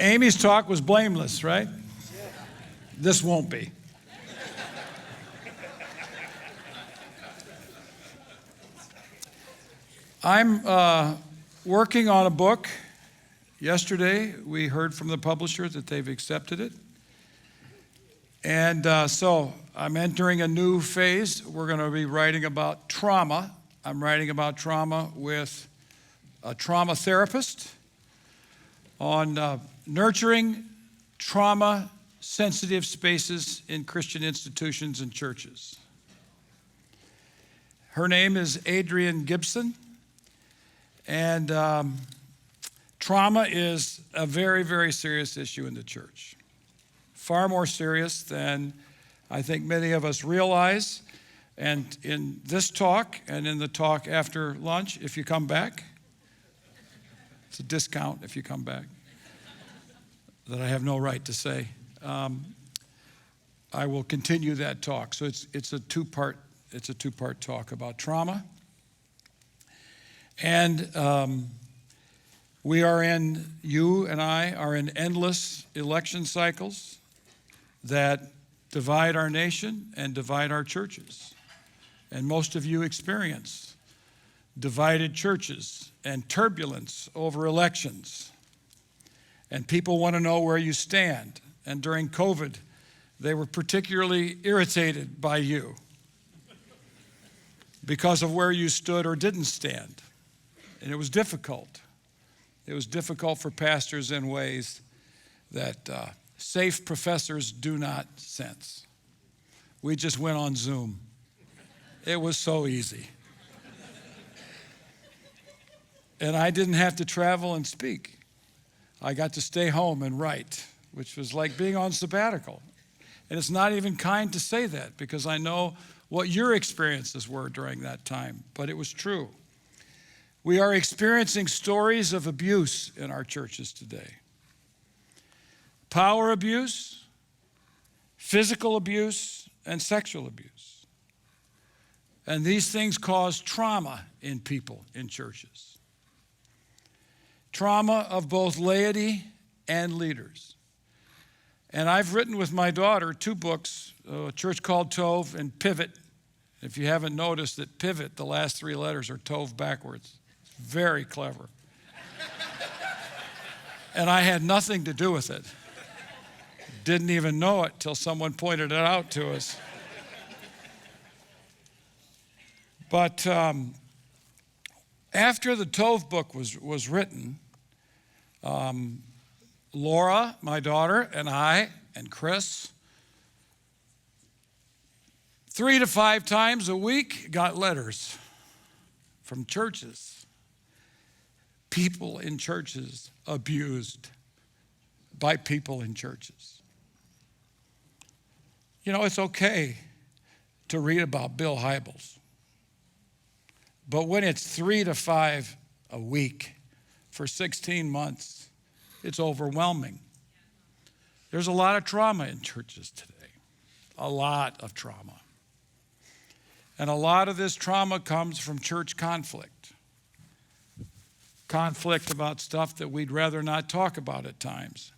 Amy's talk was blameless, right? This won't be. I'm working on a book. Yesterday, we heard from the publisher that they've accepted it. And so I'm entering a new phase. We're going to be writing about trauma. I'm writing about trauma with a trauma therapist on nurturing trauma-sensitive spaces in Christian institutions and churches. Her name is Adrienne Gibson, and trauma is a very, very serious issue in the church. Far more serious than I think many of us realize. And in this talk and in the talk after lunch, if you come back, it's a discount if you come back, that I have no right to say. I will continue that talk. So it's a two-part talk about trauma. And you and I are in endless election cycles that divide our nation and divide our churches. And most of you experience divided churches and turbulence over elections. And people want to know where you stand. And during COVID, they were particularly irritated by you because of where you stood or didn't stand. And it was difficult. It was difficult for pastors in ways that safe professors do not sense. We just went on Zoom. It was so easy. And I didn't have to travel and speak. I got to stay home and write, which was like being on sabbatical. And it's not even kind to say that because I know what your experiences were during that time, but it was true. We are experiencing stories of abuse in our churches today. Power abuse, physical abuse, and sexual abuse. And these things cause trauma in people in churches. Trauma of both laity and leaders. And I've written with my daughter 2 books, A Church Called Tov and Pivot. If you haven't noticed that Pivot, the last 3 letters are Tov backwards. Very clever. And I had nothing to do with it. Didn't even know it till someone pointed it out to us. But after the Tov book was written, Laura, my daughter, and I, and Chris, 3 to 5 times a week got letters from churches. People in churches abused by people in churches. You know, it's okay to read about Bill Hybels. But when it's 3 to 5 a week for 16 months, it's overwhelming. There's a lot of trauma in churches today. A lot of trauma. And a lot of this trauma comes from church conflict. Conflict about stuff that we'd rather not talk about at times.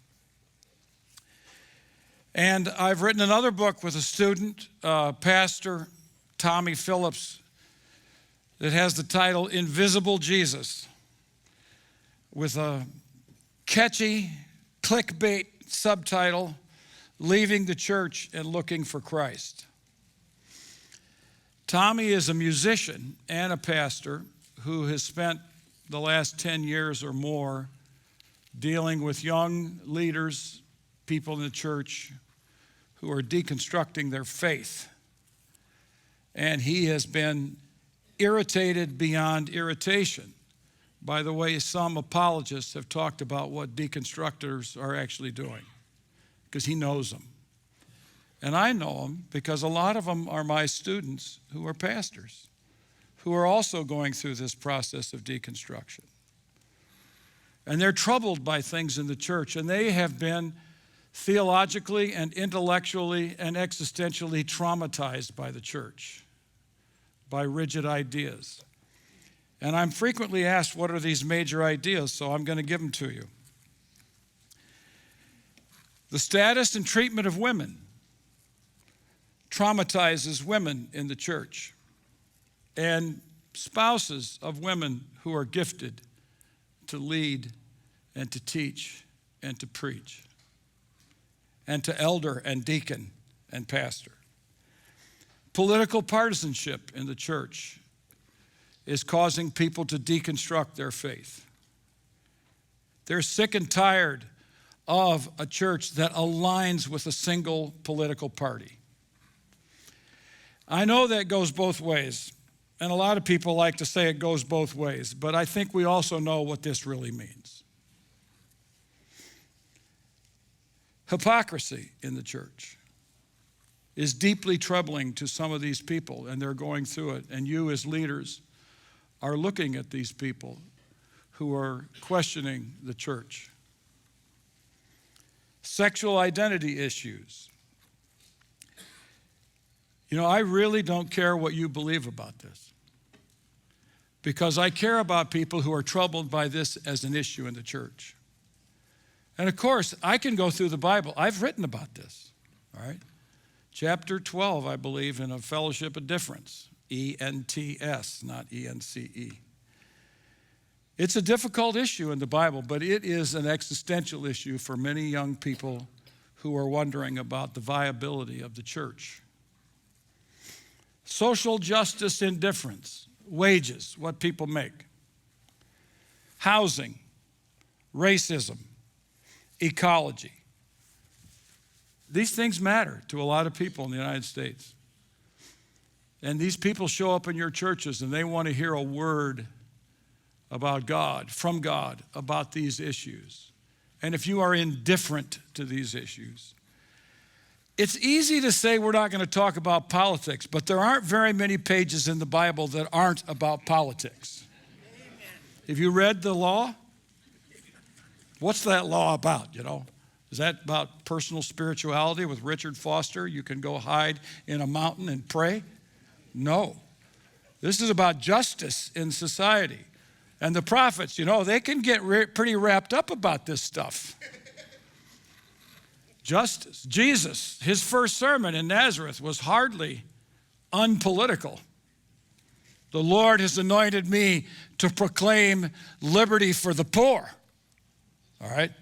And I've written another book with a student, Pastor Tommy Phillips, that has the title Invisible Jesus, with a catchy clickbait subtitle, Leaving the Church and Looking for Christ. Tommy is a musician and a pastor who has spent the last 10 years or more dealing with young leaders, people in the church who are deconstructing their faith. And he has been irritated beyond irritation by the way some apologists have talked about what deconstructors are actually doing, because he knows them. And I know them because a lot of them are my students who are pastors, who are also going through this process of deconstruction. And they're troubled by things in the church, and they have been theologically and intellectually and existentially traumatized by the church, by rigid ideas. And I'm frequently asked, what are these major ideas? So I'm going to give them to you. The status and treatment of women traumatizes women in the church and spouses of women who are gifted to lead and to teach and to preach and to elder and deacon and pastor. Political partisanship in the church is causing people to deconstruct their faith. They're sick and tired of a church that aligns with a single political party. I know that goes both ways, and a lot of people like to say it goes both ways, but I think we also know what this really means. Hypocrisy in the church is deeply troubling to some of these people, and they're going through it. And you as leaders are looking at these people who are questioning the church. Sexual identity issues. You know, I really don't care what you believe about this, because I care about people who are troubled by this as an issue in the church. And of course, I can go through the Bible. I've written about this, all right? Chapter 12, I believe, in A Fellowship of Difference, E-N-T-S, not E-N-C-E. It's a difficult issue in the Bible, but it is an existential issue for many young people who are wondering about the viability of the church. Social justice indifference, wages, what people make, housing, racism, ecology. These things matter to a lot of people in the United States. And these people show up in your churches and they want to hear a word about God, from God, about these issues. And if you are indifferent to these issues, it's easy to say we're not going to talk about politics, but there aren't very many pages in the Bible that aren't about politics. Amen. Have you read the law? What's that law about, you know? Is that about personal spirituality with Richard Foster? You can go hide in a mountain and pray? No. This is about justice in society. And the prophets, you know, they can get pretty wrapped up about this stuff. Justice. Jesus, his first sermon in Nazareth was hardly unpolitical. The Lord has anointed me to proclaim liberty for the poor, all right,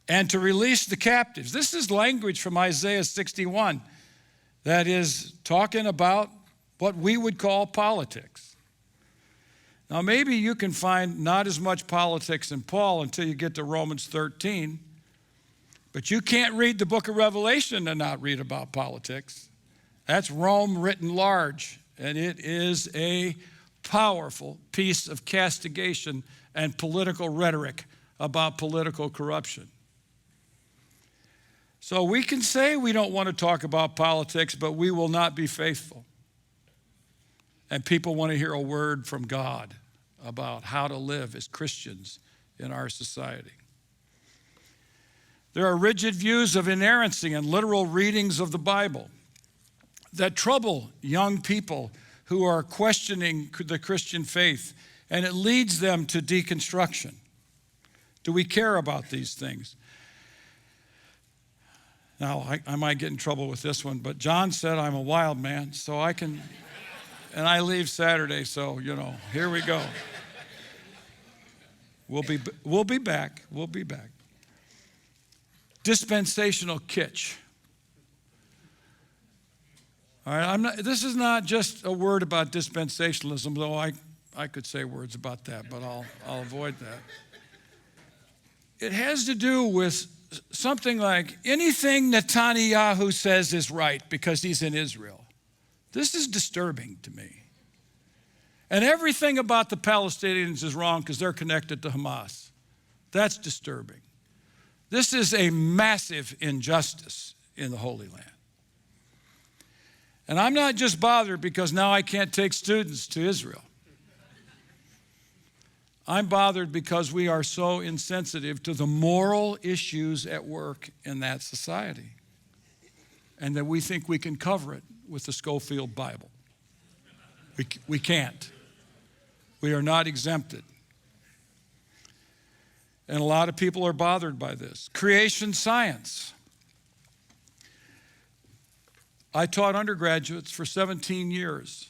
and to release the captives. This is language from Isaiah 61 that is talking about what we would call politics. Now, maybe you can find not as much politics in Paul until you get to Romans 13, but you can't read the book of Revelation and not read about politics. That's Rome written large, and it is a powerful piece of castigation and political rhetoric about political corruption. So we can say we don't want to talk about politics, but we will not be faithful. And people want to hear a word from God about how to live as Christians in our society. There are rigid views of inerrancy and literal readings of the Bible that trouble young people who are questioning the Christian faith, and it leads them to deconstruction. Do we care about these things? Now, I might get in trouble with this one, but John said I'm a wild man, so I can, and I leave Saturday, so, you know, here we go. We'll be back. We'll be back. Dispensational kitsch. All right, this is not just a word about dispensationalism, though I could say words about that, but I'll avoid that. It has to do with something like anything Netanyahu says is right because he's in Israel. This is disturbing to me. And everything about the Palestinians is wrong because they're connected to Hamas. That's disturbing. This is a massive injustice in the Holy Land. And I'm not just bothered because now I can't take students to Israel. I'm bothered because we are so insensitive to the moral issues at work in that society, and that we think we can cover it with the Schofield Bible. We can't. We are not exempted. And a lot of people are bothered by this. Creation science. I taught undergraduates for 17 years.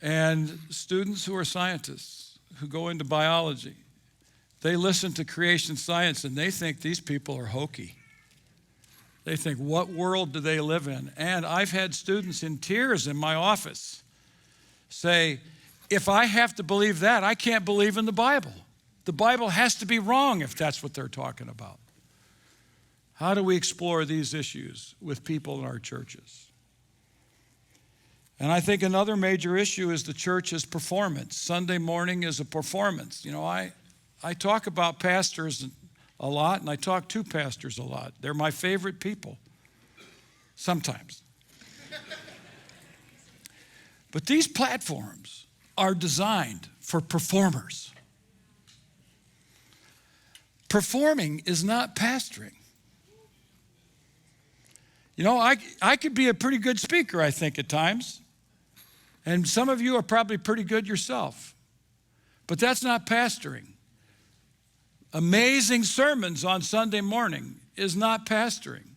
And students who are scientists, who go into biology, they listen to creation science and they think these people are hokey. They think, what world do they live in? And I've had students in tears in my office say, if I have to believe that, I can't believe in the Bible. The Bible has to be wrong if that's what they're talking about. How do we explore these issues with people in our churches? And I think another major issue is the church's performance. Sunday morning is a performance. You know, I talk about pastors a lot, and I talk to pastors a lot. They're my favorite people, sometimes. But these platforms are designed for performers. Performing is not pastoring. You know, I could be a pretty good speaker, I think, at times. And some of you are probably pretty good yourself. But that's not pastoring. Amazing sermons on Sunday morning is not pastoring.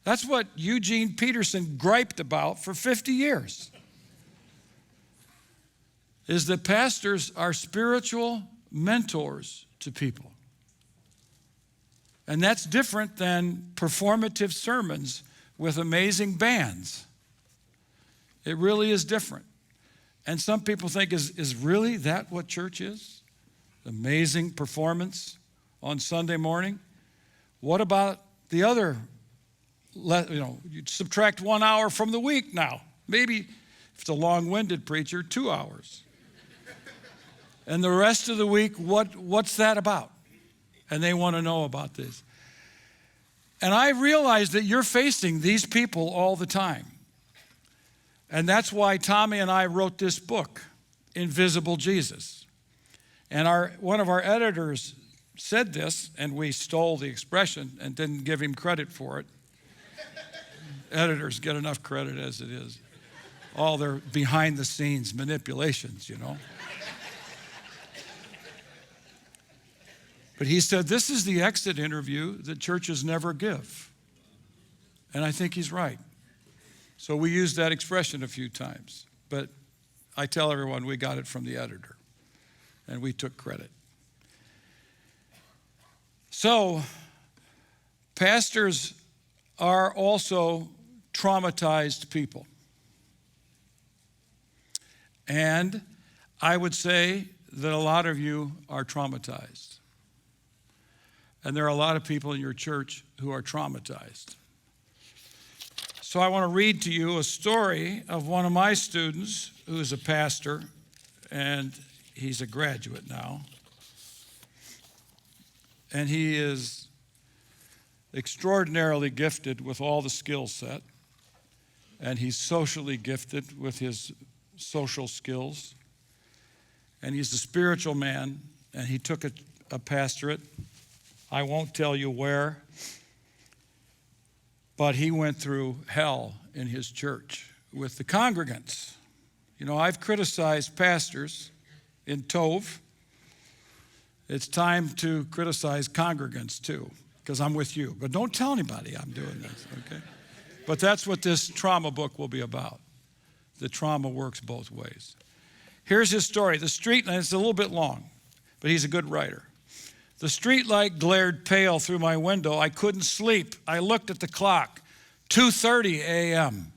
That's what Eugene Peterson griped about for 50 years. Is that pastors are spiritual mentors to people. And that's different than performative sermons with amazing bands. It really is different. And some people think, is really that what church is? Amazing performance on Sunday morning? What about the other, you subtract 1 hour from the week now. Maybe if it's a long-winded preacher, 2 hours. And the rest of the week, what's that about? And they want to know about this. And I realize that you're facing these people all the time. And that's why Tommy and I wrote this book, Invisible Jesus. And one of our editors said this, and we stole the expression and didn't give him credit for it. Editors get enough credit as it is. All their behind-the-scenes manipulations, you know. But he said, this is the exit interview that churches never give. And I think he's right. So we used that expression a few times. But I tell everyone we got it from the editor. And we took credit. So, pastors are also traumatized people. And I would say that a lot of you are traumatized. And there are a lot of people in your church who are traumatized. So I want to read to you a story of one of my students who is a pastor, and he's a graduate now. And he is extraordinarily gifted with all the skill set, and he's socially gifted with his social skills, and he's a spiritual man, and he took a pastorate. I won't tell you where, but he went through hell in his church with the congregants. You know, I've criticized pastors in Tove. It's time to criticize congregants too, because I'm with you. But don't tell anybody I'm doing this, okay? But that's what this trauma book will be about. The trauma works both ways. Here's his story. The street, and it's a little bit long, but he's a good writer. The street light glared pale through my window. I couldn't sleep. I looked at the clock. 2:30 a.m.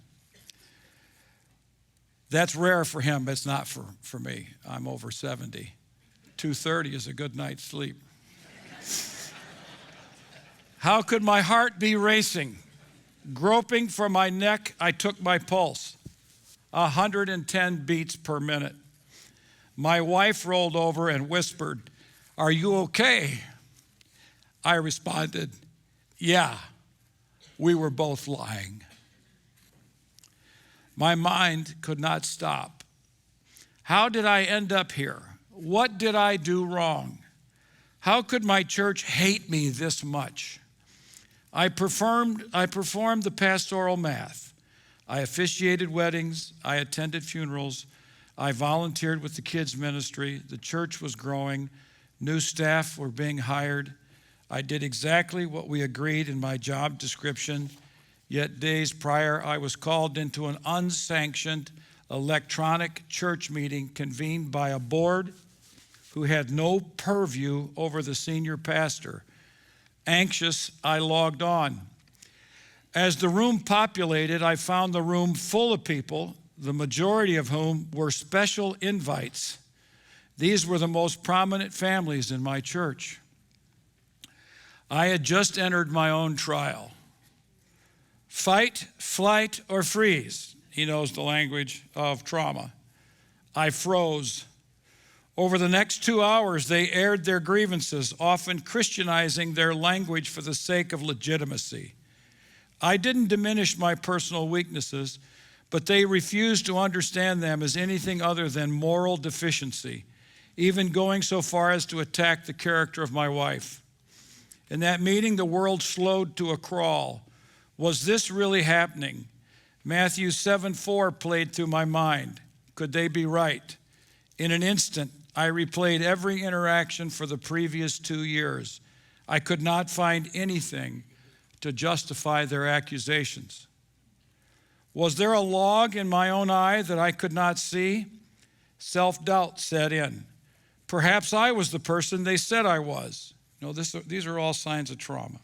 That's rare for him, but it's not for me. I'm over 70. 2:30 is a good night's sleep. How could my heart be racing? Groping for my neck, I took my pulse. 110 beats per minute. My wife rolled over and whispered, "Are you okay?" I responded, "Yeah, we were both lying." My mind could not stop. How did I end up here? What did I do wrong? How could my church hate me this much? I performed the pastoral math. I officiated weddings. I attended funerals. I volunteered with the kids ministry. The church was growing. New staff were being hired. I did exactly what we agreed in my job description, Yet days prior, I was called into an unsanctioned electronic church meeting convened by a board who had no purview over the senior pastor. Anxious, I logged on. As the room populated, I found the room full of people, the majority of whom were special invites. These were the most prominent families in my church. I had just entered my own trial. Fight, flight, or freeze. He knows the language of trauma. I froze. Over the next 2 hours, they aired their grievances, often Christianizing their language for the sake of legitimacy. I didn't diminish my personal weaknesses, but they refused to understand them as anything other than moral deficiency, even going so far as to attack the character of my wife. In that meeting, the world slowed to a crawl. Was this really happening? Matthew 7:4 played through my mind. Could they be right? In an instant, I replayed every interaction for the previous 2 years. I could not find anything to justify their accusations. Was there a log in my own eye that I could not see? Self-doubt set in. Perhaps I was the person they said I was. No, these are all signs of trauma.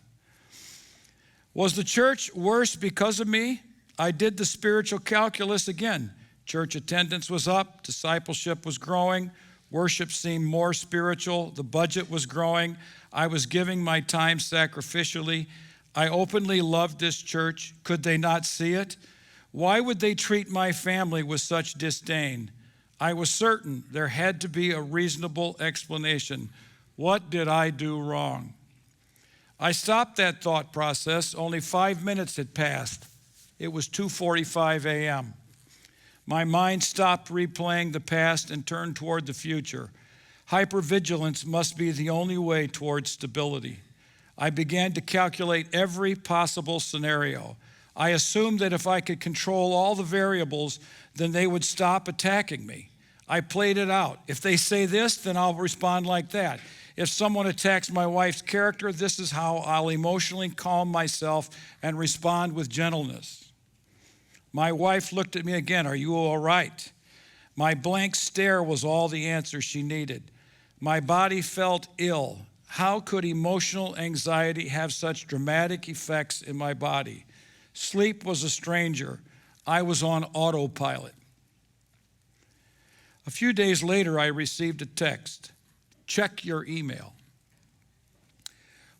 Was the church worse because of me? I did the spiritual calculus again. Church attendance was up, discipleship was growing, worship seemed more spiritual, the budget was growing, I was giving my time sacrificially. I openly loved this church. Could they not see it? Why would they treat my family with such disdain? I was certain there had to be a reasonable explanation. What did I do wrong? I stopped that thought process. Only 5 minutes had passed. It was 2:45 a.m. My mind stopped replaying the past and turned toward the future. Hypervigilance must be the only way toward stability. I began to calculate every possible scenario. I assumed that if I could control all the variables, then they would stop attacking me. I played it out. If they say this, then I'll respond like that. If someone attacks my wife's character, this is how I'll emotionally calm myself and respond with gentleness. My wife looked at me again. Are you all right? My blank stare was all the answer she needed. My body felt ill. How could emotional anxiety have such dramatic effects in my body? Sleep was a stranger. I was on autopilot. A few days later, I received a text. Check your email.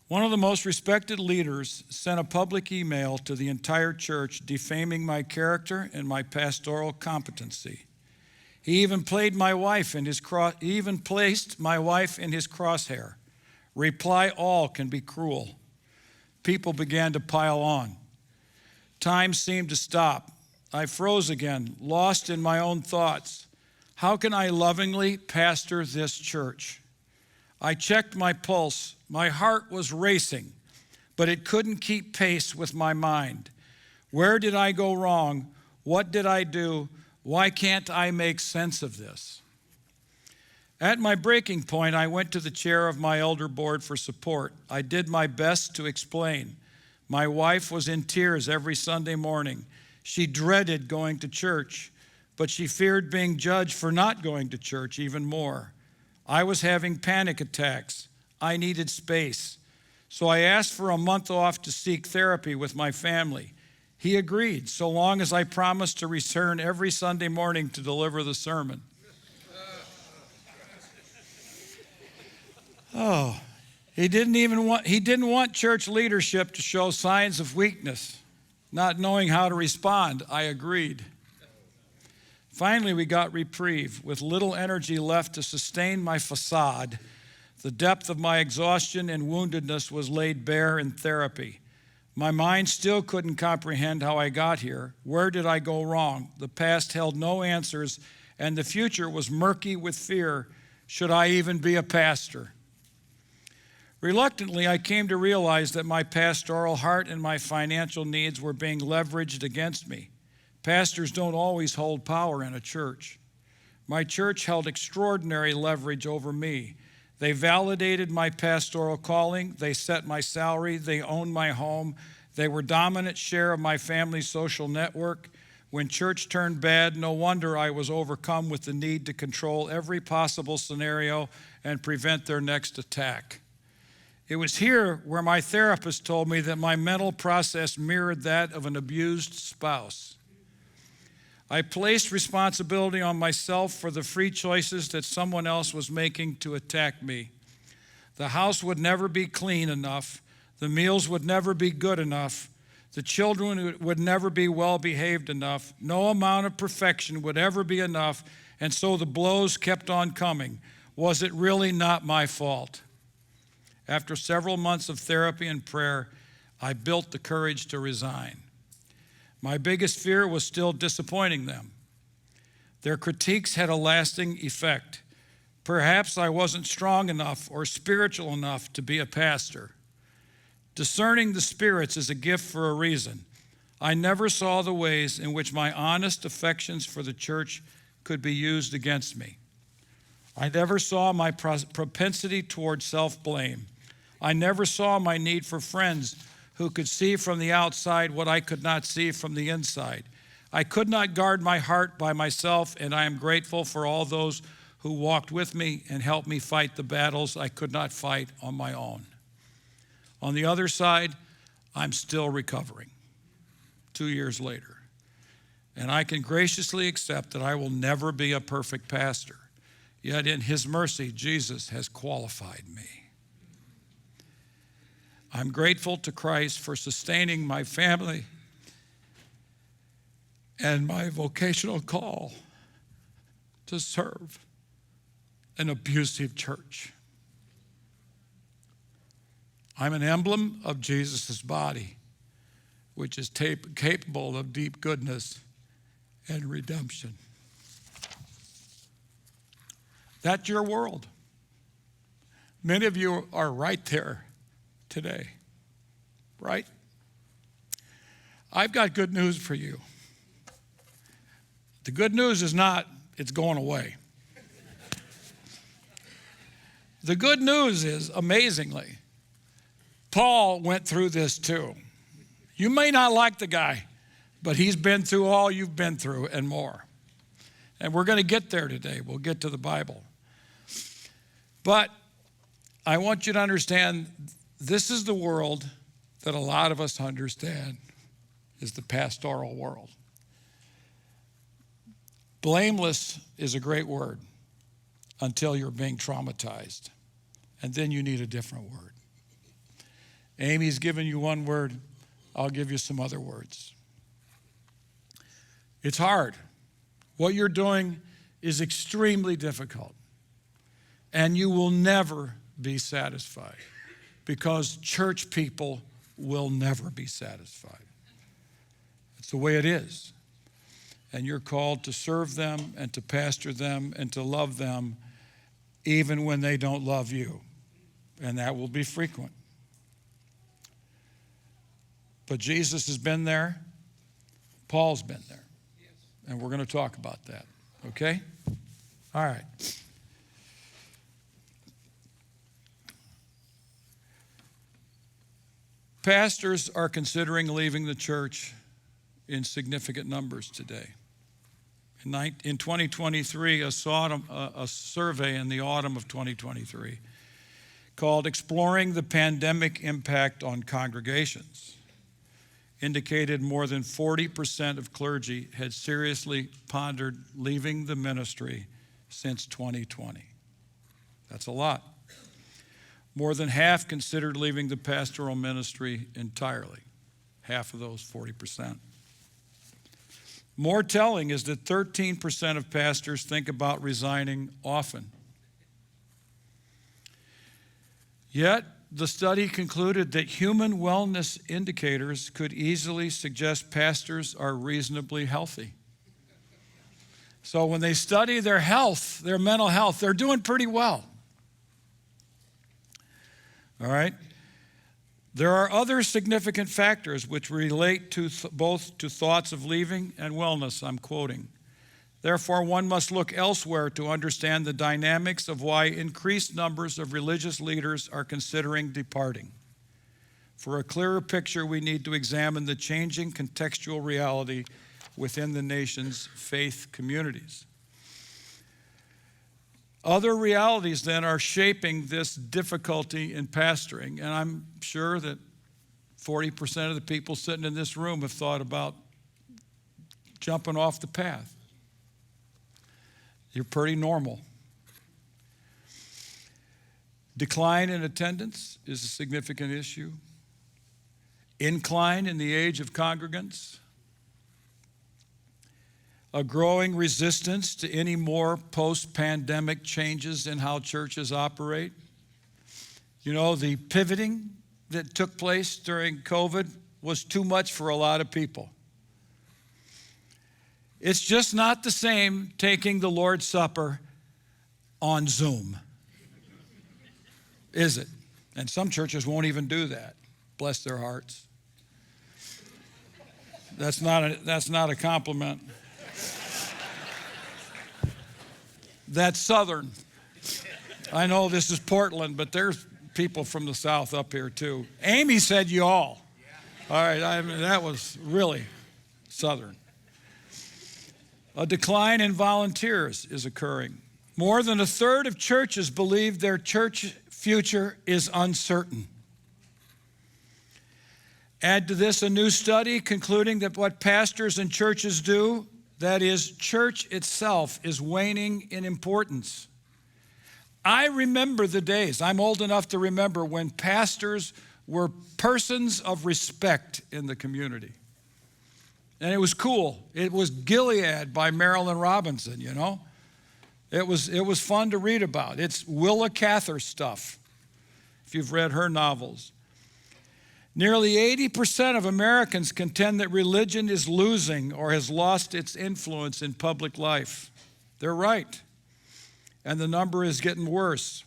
One of the most respected leaders sent a public email to the entire church defaming my character and my pastoral competency. He even placed my wife in his crosshair. Reply all can be cruel. People began to pile on. Time seemed to stop. I froze again, lost in my own thoughts. How can I lovingly pastor this church? I checked my pulse. My heart was racing, but it couldn't keep pace with my mind. Where did I go wrong? What did I do? Why can't I make sense of this? At my breaking point, I went to the chair of my elder board for support. I did my best to explain. My wife was in tears every Sunday morning. She dreaded going to church, but she feared being judged for not going to church even more. I was having panic attacks. I needed space. So I asked for a month off to seek therapy with my family. He agreed, so long as I promised to return every Sunday morning to deliver the sermon. Oh, he didn't want church leadership to show signs of weakness, not knowing how to respond. I agreed. Finally, we got reprieve. With little energy left to sustain my facade, the depth of my exhaustion and woundedness was laid bare in therapy. My mind still couldn't comprehend how I got here. Where did I go wrong? The past held no answers, and the future was murky with fear. Should I even be a pastor? Reluctantly, I came to realize that my pastoral heart and my financial needs were being leveraged against me. Pastors don't always hold power in a church. My church held extraordinary leverage over me. They validated my pastoral calling. They set my salary. They owned my home. They were dominant share of my family's social network. When church turned bad, no wonder I was overcome with the need to control every possible scenario and prevent their next attack. It was here where my therapist told me that my mental process mirrored that of an abused spouse. I placed responsibility on myself for the free choices that someone else was making to attack me. The house would never be clean enough. The meals would never be good enough. The children would never be well behaved enough. No amount of perfection would ever be enough, and so the blows kept on coming. Was it really not my fault? After several months of therapy and prayer, I built the courage to resign. My biggest fear was still disappointing them. Their critiques had a lasting effect. Perhaps I wasn't strong enough or spiritual enough to be a pastor. Discerning the spirits is a gift for a reason. I never saw the ways in which my honest affections for the church could be used against me. I never saw my propensity toward self-blame. I never saw my need for friends who could see from the outside what I could not see from the inside. I could not guard my heart by myself, and I am grateful for all those who walked with me and helped me fight the battles I could not fight on my own. On the other side, I'm still recovering 2 years later, and I can graciously accept that I will never be a perfect pastor. Yet in His mercy, Jesus has qualified me. I'm grateful to Christ for sustaining my family and my vocational call to serve an abusive church. I'm an emblem of Jesus' body, which is capable of deep goodness and redemption. That's your world. Many of you are right there today, right? I've got good news for you. The good news is not it's going away. The good news is, amazingly, Paul went through this too. You may not like the guy, but he's been through all you've been through and more. And we're going to get there today. We'll get to the Bible. But I want you to understand this is the world that a lot of us understand is the pastoral world. Blameless is a great word until you're being traumatized. And then you need a different word. Amy's given you one word. I'll give you some other words. It's hard. What you're doing is extremely difficult. And you will never be satisfied because church people will never be satisfied. It's the way it is. And you're called to serve them and to pastor them and to love them even when they don't love you. And that will be frequent. But Jesus has been there. Paul's been there. And we're going to talk about that. Okay? All right. Pastors are considering leaving the church in significant numbers today. In 2023, a survey in the autumn of 2023 called Exploring the Pandemic Impact on Congregations indicated more than 40% of clergy had seriously pondered leaving the ministry since 2020. That's a lot. More than half considered leaving the pastoral ministry entirely. Half of those, 40%. More telling is that 13% of pastors think about resigning often. Yet, the study concluded that human wellness indicators could easily suggest pastors are reasonably healthy. So when they study their health, their mental health, they're doing pretty well. All right? There are other significant factors which relate to both to thoughts of leaving and wellness, I'm quoting. Therefore, one must look elsewhere to understand the dynamics of why increased numbers of religious leaders are considering departing. For a clearer picture, we need to examine the changing contextual reality within the nation's faith communities. Other realities then are shaping this difficulty in pastoring, and I'm sure that 40% of the people sitting in this room have thought about jumping off the path. You're pretty normal. Decline in attendance is a significant issue. Incline in the age of congregants. A growing resistance to any more post-pandemic changes in how churches operate. You know, the pivoting that took place during COVID was too much for a lot of people. It's just not the same taking the Lord's Supper on Zoom, is it? And some churches won't even do that. Bless their hearts. That's not a compliment. That's Southern. I know this is Portland, but there's people from the South up here too. Amy said y'all. All right, that was really Southern. A decline in volunteers is occurring. More than a third of churches believe their church future is uncertain. Add to this a new study concluding that what pastors and churches do, that is, church itself, is waning in importance. I remember the days, I'm old enough to remember, when pastors were persons of respect in the community. And it was cool. It was Gilead by Marilyn Robinson, you know. It was fun to read about. It's Willa Cather stuff, if you've read her novels. Nearly 80% of Americans contend that religion is losing or has lost its influence in public life. They're right. And the number is getting worse.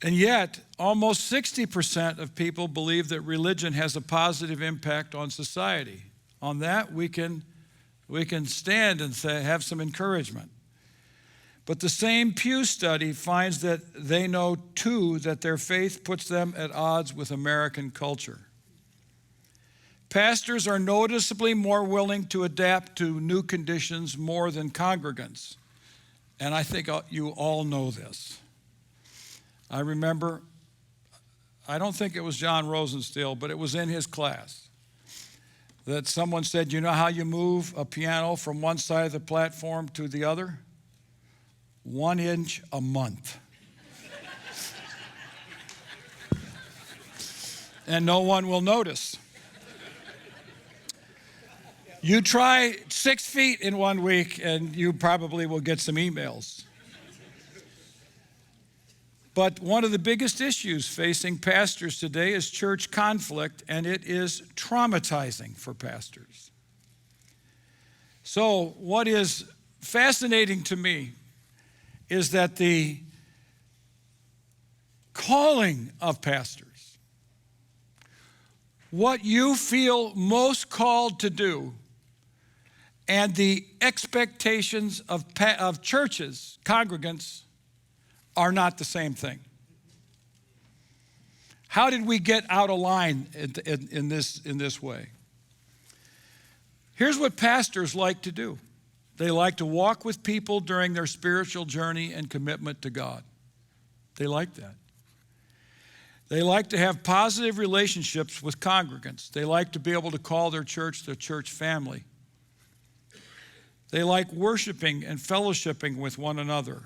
And yet, almost 60% of people believe that religion has a positive impact on society. On that, we can stand and have some encouragement. But the same Pew study finds that they know, too, that their faith puts them at odds with American culture. Pastors are noticeably more willing to adapt to new conditions more than congregants. And I think you all know this. I remember, I don't think it was John Rosenstiel, but it was in his class, that someone said, you know how you move a piano from one side of the platform to the other? 1 inch a month. And no one will notice. You try 6 feet in 1 week and you probably will get some emails. But one of the biggest issues facing pastors today is church conflict, and it is traumatizing for pastors. So what is fascinating to me is that the calling of pastors, what you feel most called to do, and the expectations of churches, congregants, are not the same thing. How did we get out of line in this way? Here's what pastors like to do. They like to walk with people during their spiritual journey and commitment to God. They like that. They like to have positive relationships with congregants. They like to be able to call their church family. They like worshiping and fellowshipping with one another,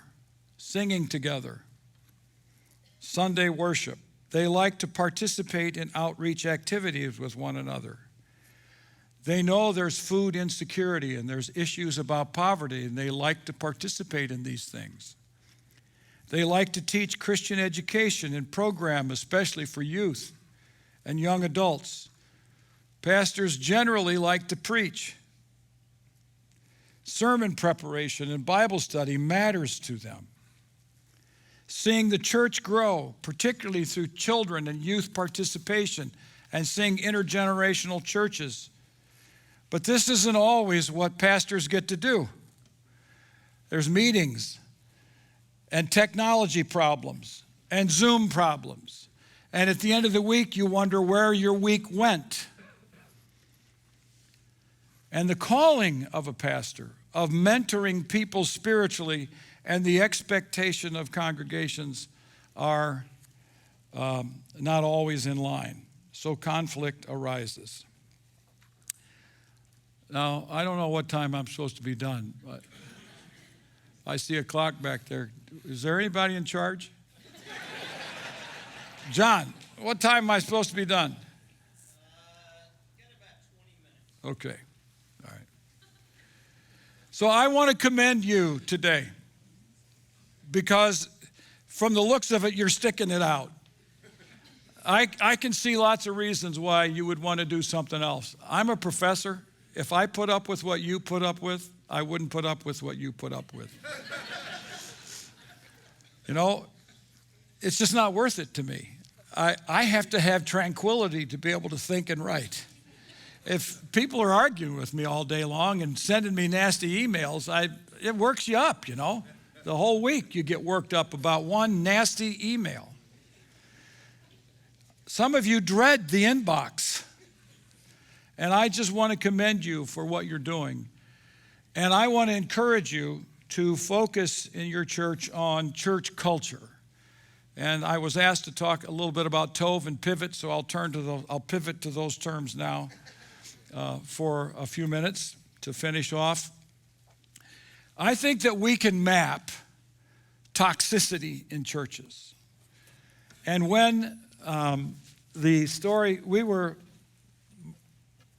singing together, Sunday worship. They like to participate in outreach activities with one another. They know there's food insecurity and there's issues about poverty, and they like to participate in these things. They like to teach Christian education and program, especially for youth and young adults. Pastors generally like to preach. Sermon preparation and Bible study matters to them. Seeing the church grow, particularly through children and youth participation, and seeing intergenerational churches. But this isn't always what pastors get to do. There's meetings and technology problems and Zoom problems And at the end of the week, you wonder where your week went. And the calling of a pastor, of mentoring people spiritually, and the expectation of congregations are not always in line. So conflict arises. Now, I don't know what time I'm supposed to be done, but I see a clock back there. Is there anybody in charge? John, what time am I supposed to be done? Got about 20 minutes. Okay, all right. So I want to commend you today because from the looks of it, you're sticking it out. I can see lots of reasons why you would want to do something else. I'm a professor. If I put up with what you put up with, I wouldn't put up with what you put up with. You know, it's just not worth it to me. I have to have tranquility to be able to think and write. If people are arguing with me all day long and sending me nasty emails, it works you up, you know. The whole week you get worked up about one nasty email. Some of you dread the inbox. And I just want to commend you for what you're doing. And I want to encourage you to focus in your church on church culture. And I was asked to talk a little bit about Tove and pivot, so I'll pivot to those terms now for a few minutes to finish off. I think that we can map toxicity in churches. And when the story,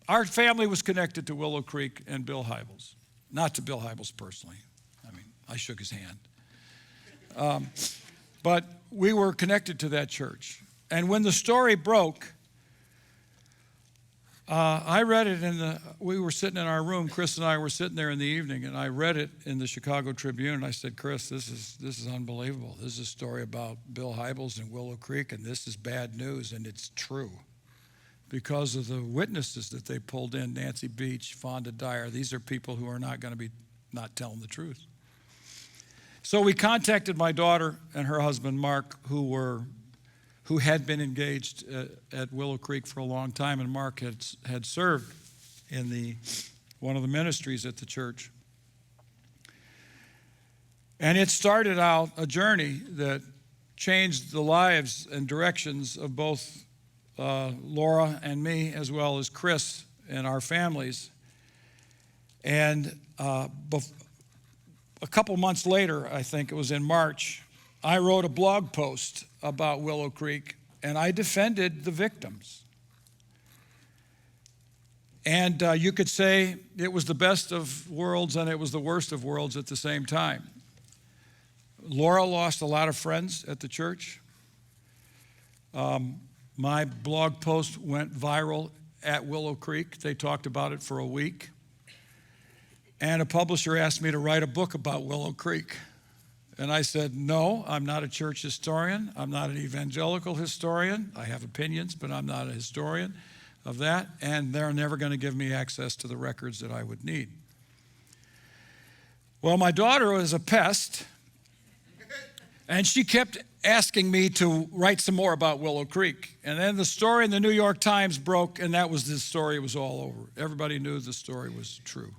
our family was connected to Willow Creek and Bill Hybels. Not to Bill Hybels personally. I mean, I shook his hand. But we were connected to that church. And when the story broke, I read it we were sitting in our room, Chris and I were sitting there in the evening, and I read it in the Chicago Tribune, and I said, Chris, this is unbelievable. This is a story about Bill Hybels and Willow Creek, and this is bad news, and it's true. Because of the witnesses that they pulled in, Nancy Beach, Fonda Dyer, these are people who are not going to be not telling the truth. So we contacted my daughter and her husband, Mark, who had been engaged at Willow Creek for a long time, and Mark had served in one of the ministries at the church. And it started out a journey that changed the lives and directions of both Laura and me, as well as Chris and our families. And a couple months later, I think it was in March, I wrote a blog post about Willow Creek, and I defended the victims. And you could say it was the best of worlds and it was the worst of worlds at the same time. Laura lost a lot of friends at the church. My blog post went viral at Willow Creek. They talked about it for a week. And a publisher asked me to write a book about Willow Creek. And I said, no, I'm not a church historian. I'm not an evangelical historian. I have opinions, but I'm not a historian of that. And they're never going to give me access to the records that I would need. Well, my daughter was a pest, and she kept asking me to write some more about Willow Creek. And then the story in the New York Times broke, and that was the story. It was all over. Everybody knew the story was true.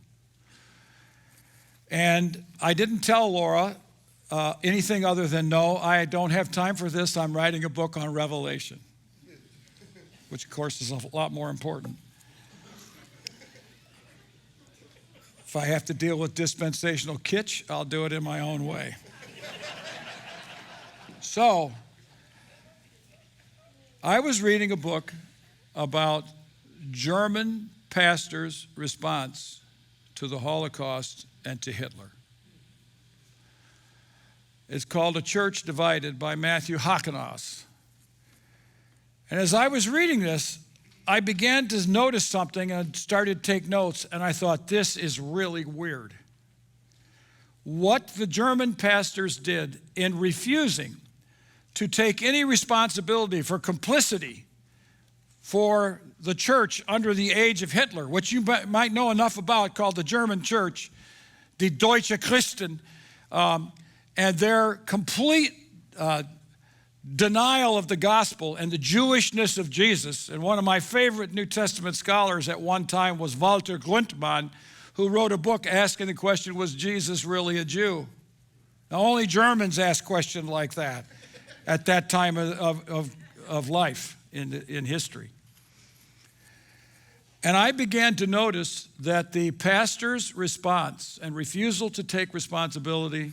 And I didn't tell Laura anything other than, no, I don't have time for this. I'm writing a book on Revelation, which, of course, is a lot more important. If I have to deal with dispensational kitsch, I'll do it in my own way. So, I was reading a book about German pastors' response to the Holocaust and to Hitler. It's called A Church Divided by Matthew Hackenaus. And as I was reading this, I began to notice something and started to take notes, and I thought, this is really weird. What the German pastors did in refusing to take any responsibility for complicity for the church under the age of Hitler, which you might know enough about, called the German church, die Deutsche Christen, and their complete denial of the gospel and the Jewishness of Jesus. And one of my favorite New Testament scholars at one time was Walter Grundmann, who wrote a book asking the question, was Jesus really a Jew? Now, only Germans ask questions like that at that time of life in history. And I began to notice that the pastor's response and refusal to take responsibility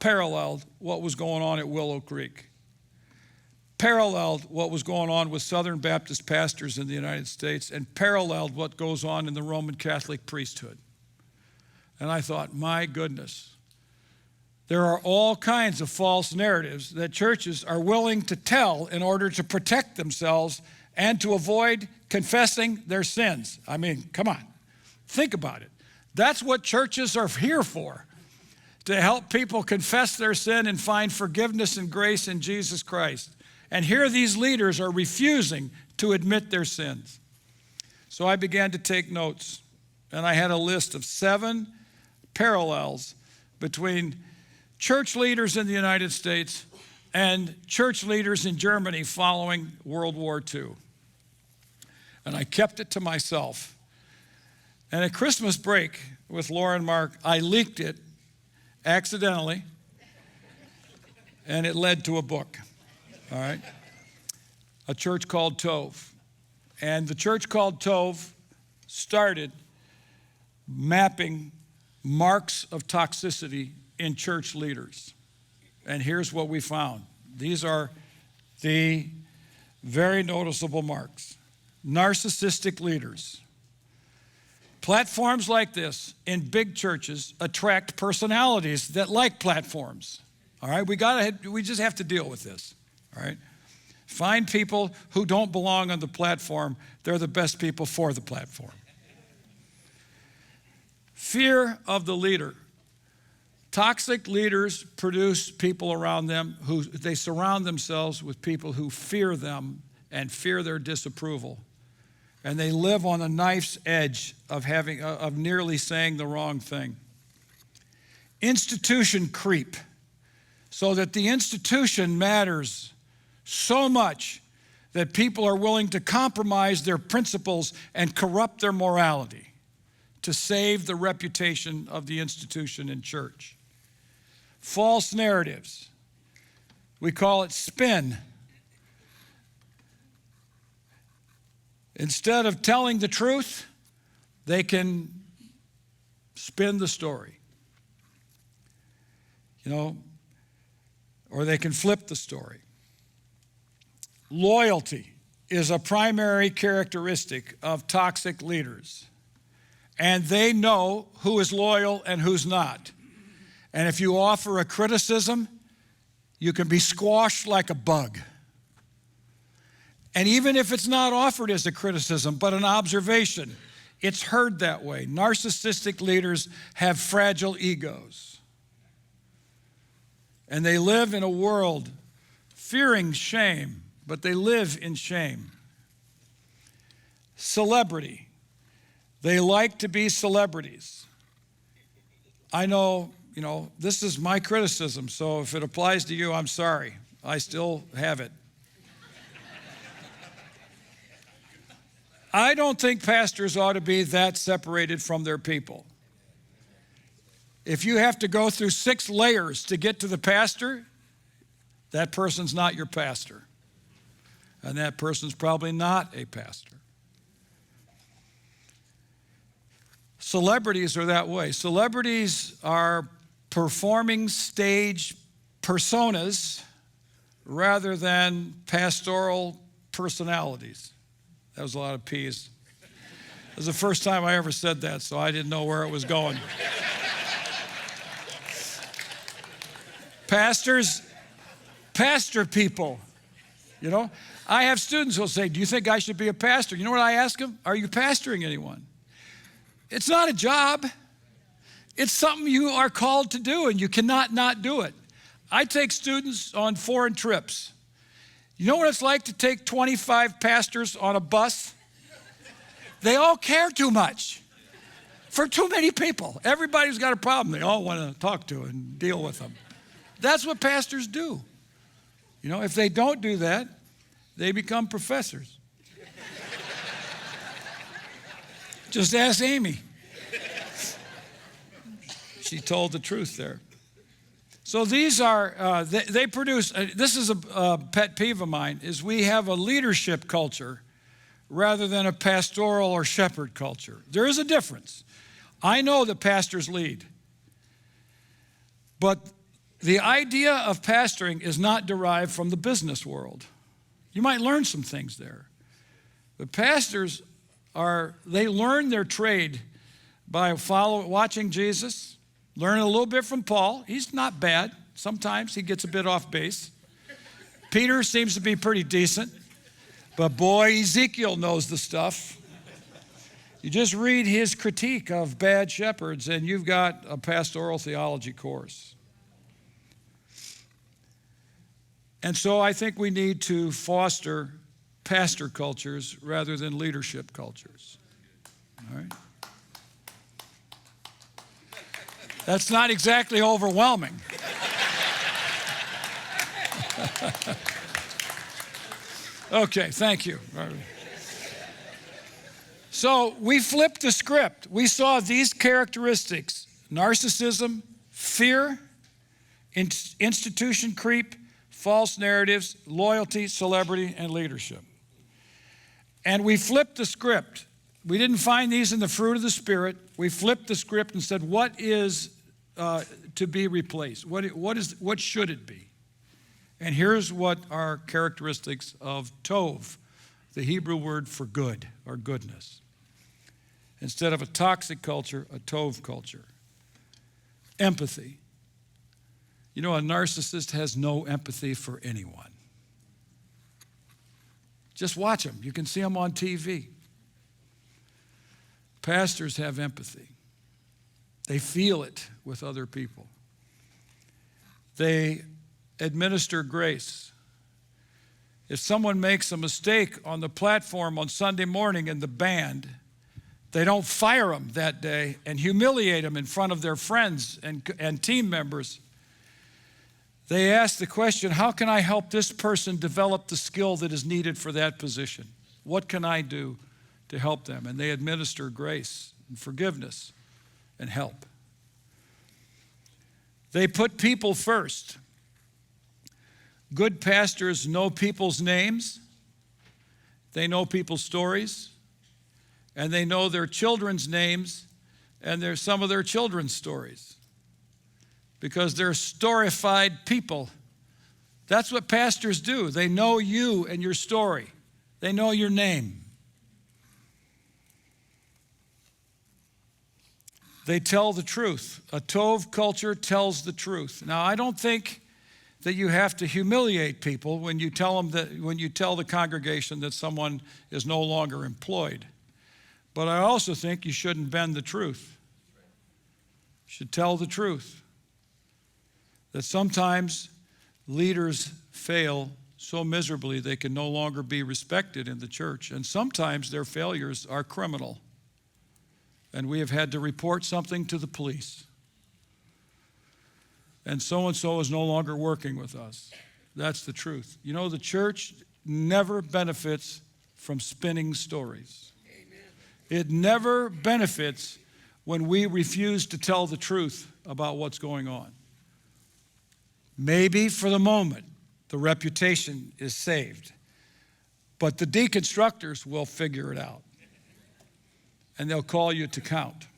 paralleled what was going on at Willow Creek, paralleled what was going on with Southern Baptist pastors in the United States, and paralleled what goes on in the Roman Catholic priesthood. And I thought, my goodness, there are all kinds of false narratives that churches are willing to tell in order to protect themselves and to avoid confessing their sins. I mean, come on, think about it. That's what churches are here for, to help people confess their sin and find forgiveness and grace in Jesus Christ. And here these leaders are refusing to admit their sins. So I began to take notes, and I had a list of 7 parallels between church leaders in the United States and church leaders in Germany following World War II. And I kept it to myself. And at Christmas break with Laura and Mark, I leaked it accidentally, and it led to a book, all right? A church called Tove. And the church called Tove started mapping marks of toxicity in church leaders. And here's what we found. These are the very noticeable marks. Narcissistic leaders. Platforms like this in big churches attract personalities that like platforms. All right, we just have to deal with this. All right, find people who don't belong on the platform. They're the best people for the platform. Fear of the leader. Toxic leaders produce people around them who they surround themselves with people who fear them and fear their disapproval. And they live on a knife's edge of nearly saying the wrong thing. Institution creep, so that the institution matters so much that people are willing to compromise their principles and corrupt their morality to save the reputation of the institution in church. False narratives. We call it spin. Instead of telling the truth, they can spin the story. Or they can flip the story. Loyalty is a primary characteristic of toxic leaders. And they know who is loyal and who's not. And if you offer a criticism, you can be squashed like a bug. And even if it's not offered as a criticism, but an observation, it's heard that way. Narcissistic leaders have fragile egos. And they live in a world fearing shame, but they live in shame. Celebrity. They like to be celebrities. I know, this is my criticism, so if it applies to you, I'm sorry. I still have it. I don't think pastors ought to be that separated from their people. If you have to go through 6 layers to get to the pastor, that person's not your pastor. And that person's probably not a pastor. Celebrities are that way. Celebrities are performing stage personas rather than pastoral personalities. That was a lot of P's. It was the first time I ever said that, so I didn't know where it was going. Pastors, pastor people, I have students who will say, do you think I should be a pastor? You know what I ask them? Are you pastoring anyone? It's not a job. It's something you are called to do, and you cannot not do it. I take students on foreign trips. You know what it's like to take 25 pastors on a bus? They all care too much for too many people. Everybody's got a problem they all want to talk to and deal with them. That's what pastors do. You know, if they don't do that, they become professors. Just ask Amy. She told the truth there. So these are, they produce, this is a pet peeve of mine, is we have a leadership culture rather than a pastoral or shepherd culture. There is a difference. I know that pastors lead. But the idea of pastoring is not derived from the business world. You might learn some things there. But pastors they learn their trade by watching Jesus, learning a little bit from Paul. He's not bad. Sometimes he gets a bit off base. Peter seems to be pretty decent. But boy, Ezekiel knows the stuff. You just read his critique of bad shepherds and you've got a pastoral theology course. And so I think we need to foster pastor cultures rather than leadership cultures. All right? That's not exactly overwhelming. Okay, thank you. So we flipped the script. We saw these characteristics: narcissism, fear, institution creep, false narratives, loyalty, celebrity, and leadership. And we flipped the script. We didn't find these in the fruit of the Spirit. We flipped the script and said, what is to be replaced? What should it be? And here's what are characteristics of tov, the Hebrew word for good or goodness. Instead of a toxic culture, a tov culture. Empathy. You know, a narcissist has no empathy for anyone. Just watch them. You can see them on TV. Pastors have empathy. They feel it with other people. They administer grace. If someone makes a mistake on the platform on Sunday morning in the band, they don't fire them that day and humiliate them in front of their friends and team members. They ask the question, how can I help this person develop the skill that is needed for that position? What can I do to help them? And they administer grace and forgiveness and help. They put people first. Good pastors know people's names, they know people's stories, and they know their children's names and some of their children's stories. Because they're storified people. That's what pastors do. They know you and your story. They know your name. They tell the truth. A tov culture tells the truth. Now, I don't think that you have to humiliate people when you tell the congregation that someone is no longer employed. But I also think you shouldn't bend the truth. You should tell the truth. That sometimes leaders fail so miserably they can no longer be respected in the church. And sometimes their failures are criminal. And we have had to report something to the police. And so is no longer working with us. That's the truth. You know, the church never benefits from spinning stories. Amen. It never benefits when we refuse to tell the truth about what's going on. Maybe for the moment, the reputation is saved. But the deconstructors will figure it out. And they'll call you to count.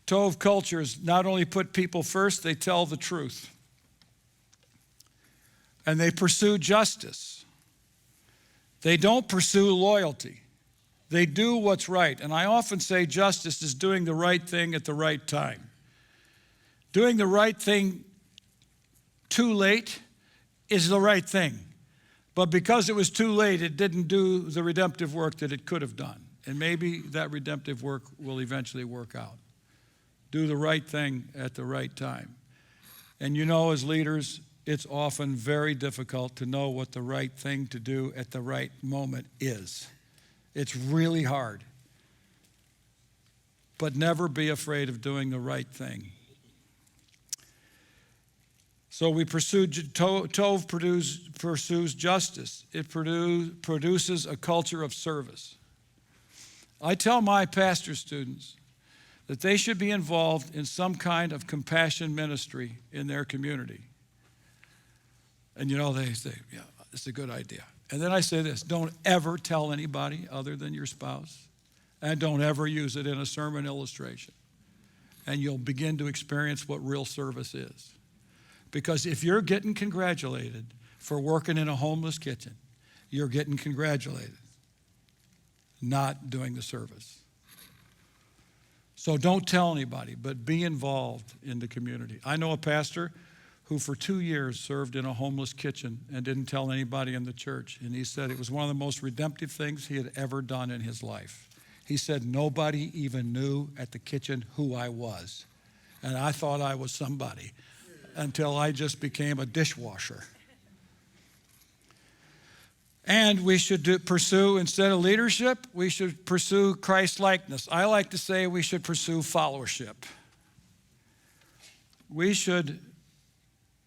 Tov cultures not only put people first, they tell the truth. And they pursue justice. They don't pursue loyalty. They do what's right. And I often say justice is doing the right thing at the right time. Doing the right thing too late is the right thing. But because it was too late, it didn't do the redemptive work that it could have done. And maybe that redemptive work will eventually work out. Do the right thing at the right time. And you know, as leaders, it's often very difficult to know what the right thing to do at the right moment is. It's really hard. But never be afraid of doing the right thing. So we pursue, Tov pursues justice. It produces a culture of service. I tell my pastor students that they should be involved in some kind of compassion ministry in their community. And they say, yeah, it's a good idea. And then I say this, don't ever tell anybody other than your spouse, and don't ever use it in a sermon illustration. And you'll begin to experience what real service is. Because if you're getting congratulated for working in a homeless kitchen, you're getting congratulated, not doing the service. So don't tell anybody, but be involved in the community. I know a pastor who for 2 years served in a homeless kitchen and didn't tell anybody in the church. And he said it was one of the most redemptive things he had ever done in his life. He said, nobody even knew at the kitchen who I was. And I thought I was somebody until I just became a dishwasher. And we should pursue, instead of leadership, we should pursue Christ-likeness. I like to say we should pursue followership. We should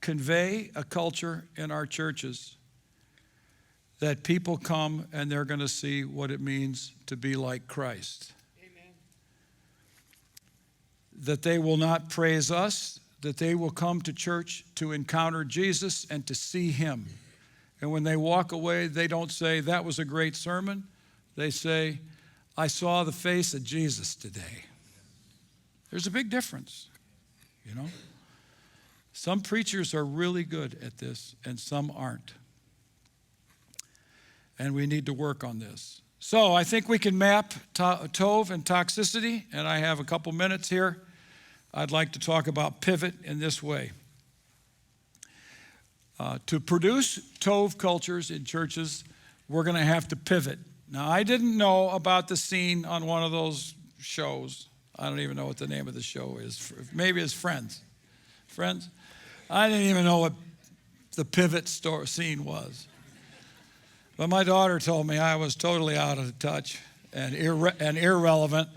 convey a culture in our churches that people come and they're going to see what it means to be like Christ. Amen. That they will not praise us, that they will come to church to encounter Jesus and to see him. And when they walk away, they don't say, that was a great sermon. They say, I saw the face of Jesus today. There's a big difference, Some preachers are really good at this, and some aren't. And we need to work on this. So I think we can map Tov and toxicity, and I have a couple minutes here. I'd like to talk about pivot in this way. To produce Tov cultures in churches, we're going to have to pivot. Now, I didn't know about the scene on one of those shows. I don't even know what the name of the show is. Maybe it's Friends. Friends? I didn't even know what the pivot scene was. But my daughter told me I was totally out of touch and irrelevant,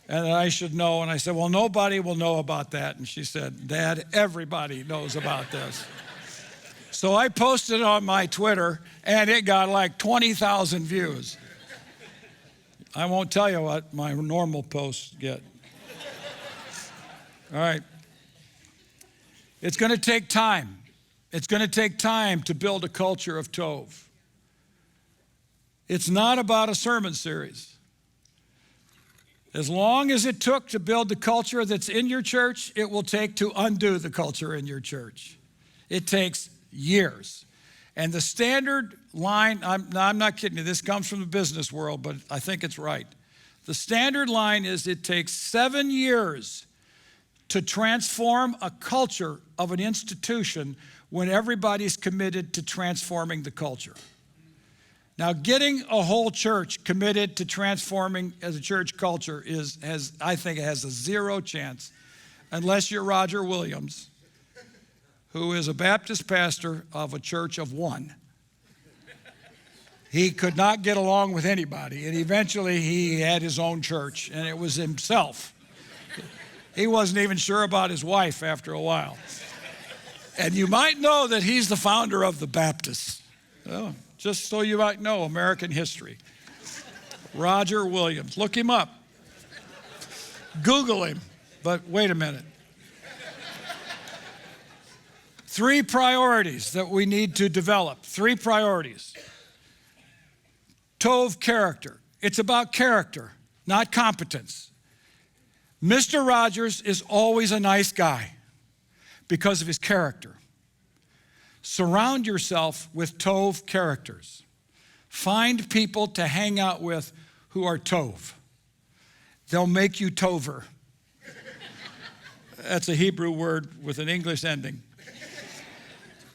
and that I should know. And I said, well, nobody will know about that. And she said, Dad, everybody knows about this. So I posted on my Twitter, and it got like 20,000 views. I won't tell you what my normal posts get. All right. It's going to take time. It's going to take time to build a culture of Tov. It's not about a sermon series. As long as it took to build the culture that's in your church, it will take to undo the culture in your church. It takes years. And the standard line, I'm not kidding you, this comes from the business world, but I think it's right. The standard line is it takes 7 years to transform a culture of an institution when everybody's committed to transforming the culture. Now, getting a whole church committed to transforming as a church culture I think it has a zero chance unless you're Roger Williams, who is a Baptist pastor of a church of one. He could not get along with anybody, and eventually he had his own church, and it was himself. He wasn't even sure about his wife after a while. And you might know that he's the founder of the Baptists. Well, just so you might know American history. Roger Williams. Look him up. Google him. But wait a minute. 3 priorities that we need to develop. 3 priorities. Tov character. It's about character, not competence. Mr. Rogers is always a nice guy because of his character. Surround yourself with Tov characters. Find people to hang out with who are Tov. They'll make you Tover. That's a Hebrew word with an English ending.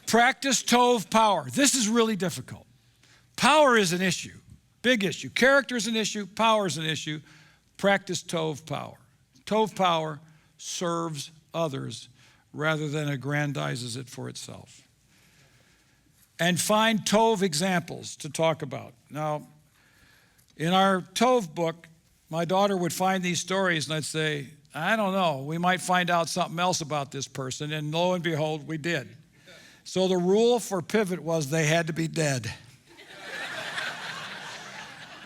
Practice Tov power. This is really difficult. Power is an issue, big issue. Character is an issue, power is an issue. Practice Tov power. Tov power serves others rather than aggrandizes it for itself. And find Tov examples to talk about. Now, in our Tov book, my daughter would find these stories and I'd say, I don't know, we might find out something else about this person. And lo and behold, we did. So the rule for Pivot was they had to be dead.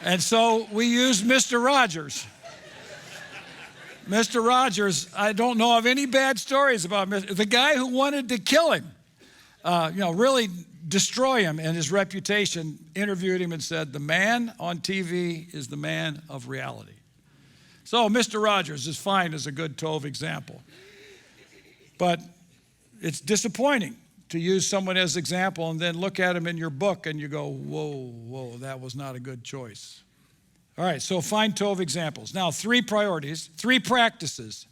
And so we used Mr. Rogers. Mr. Rogers, I don't know of any bad stories about the guy who wanted to kill him, really destroy him and his reputation, interviewed him and said, the man on TV is the man of reality. So Mr. Rogers is fine as a good Tov example. But it's disappointing to use someone as example and then look at him in your book and you go, whoa, that was not a good choice. All right, so find Tov examples. Now, 3 priorities, 3 practices.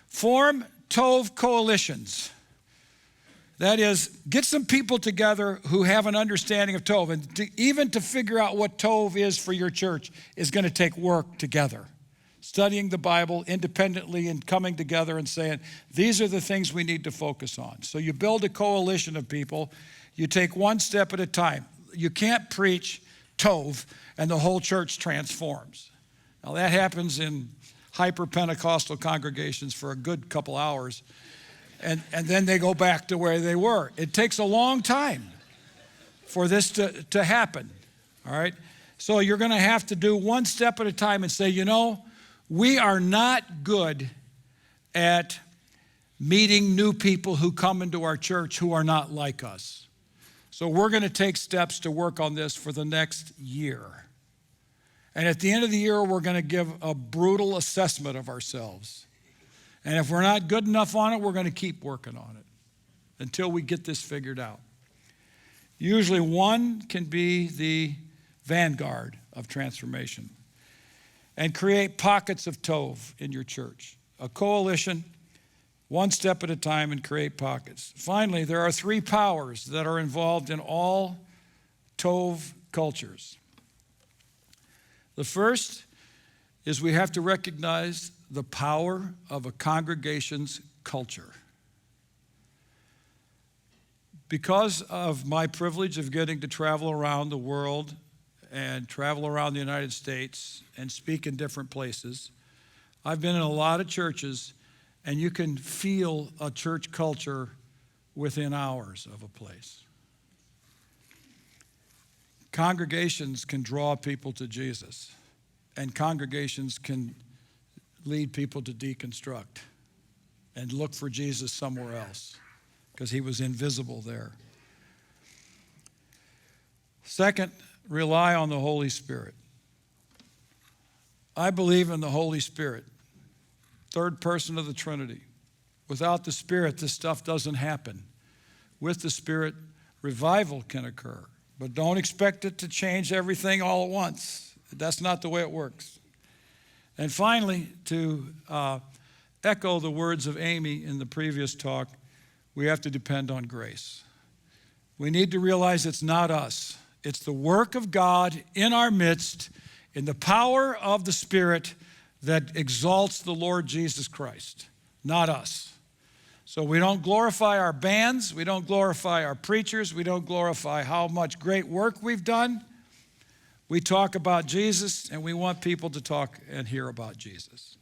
Form Tov coalitions. That is, get some people together who have an understanding of Tov. And even to figure out what Tov is for your church is going to take work together. Studying the Bible independently and coming together and saying, these are the things we need to focus on. So you build a coalition of people. You take one step at a time. You can't preach Tov and the whole church transforms. Now that happens in hyper-Pentecostal congregations for a good couple hours. And then they go back to where they were. It takes a long time for this to happen, all right? So you're going to have to do one step at a time and say, we are not good at meeting new people who come into our church who are not like us. So we're going to take steps to work on this for the next year. And at the end of the year, we're going to give a brutal assessment of ourselves. And if we're not good enough on it, we're going to keep working on it until we get this figured out. Usually one can be the vanguard of transformation and create pockets of Tov in your church. A coalition, one step at a time, and create pockets. Finally, there are 3 powers that are involved in all Tov cultures. The first is we have to recognize the power of a congregation's culture. Because of my privilege of getting to travel around the world and travel around the United States and speak in different places, I've been in a lot of churches, and you can feel a church culture within hours of a place. Congregations can draw people to Jesus, and congregations can lead people to deconstruct and look for Jesus somewhere else because he was invisible there. Second, rely on the Holy Spirit. I believe in the Holy Spirit, third person of the Trinity. Without the Spirit, this stuff doesn't happen. With the Spirit, revival can occur, but don't expect it to change everything all at once. That's not the way it works. And finally, to echo the words of Amy in the previous talk, we have to depend on grace. We need to realize it's not us. It's the work of God in our midst, in the power of the Spirit that exalts the Lord Jesus Christ, not us. So we don't glorify our bands, we don't glorify our preachers, we don't glorify how much great work we've done. We talk about Jesus, and we want people to talk and hear about Jesus.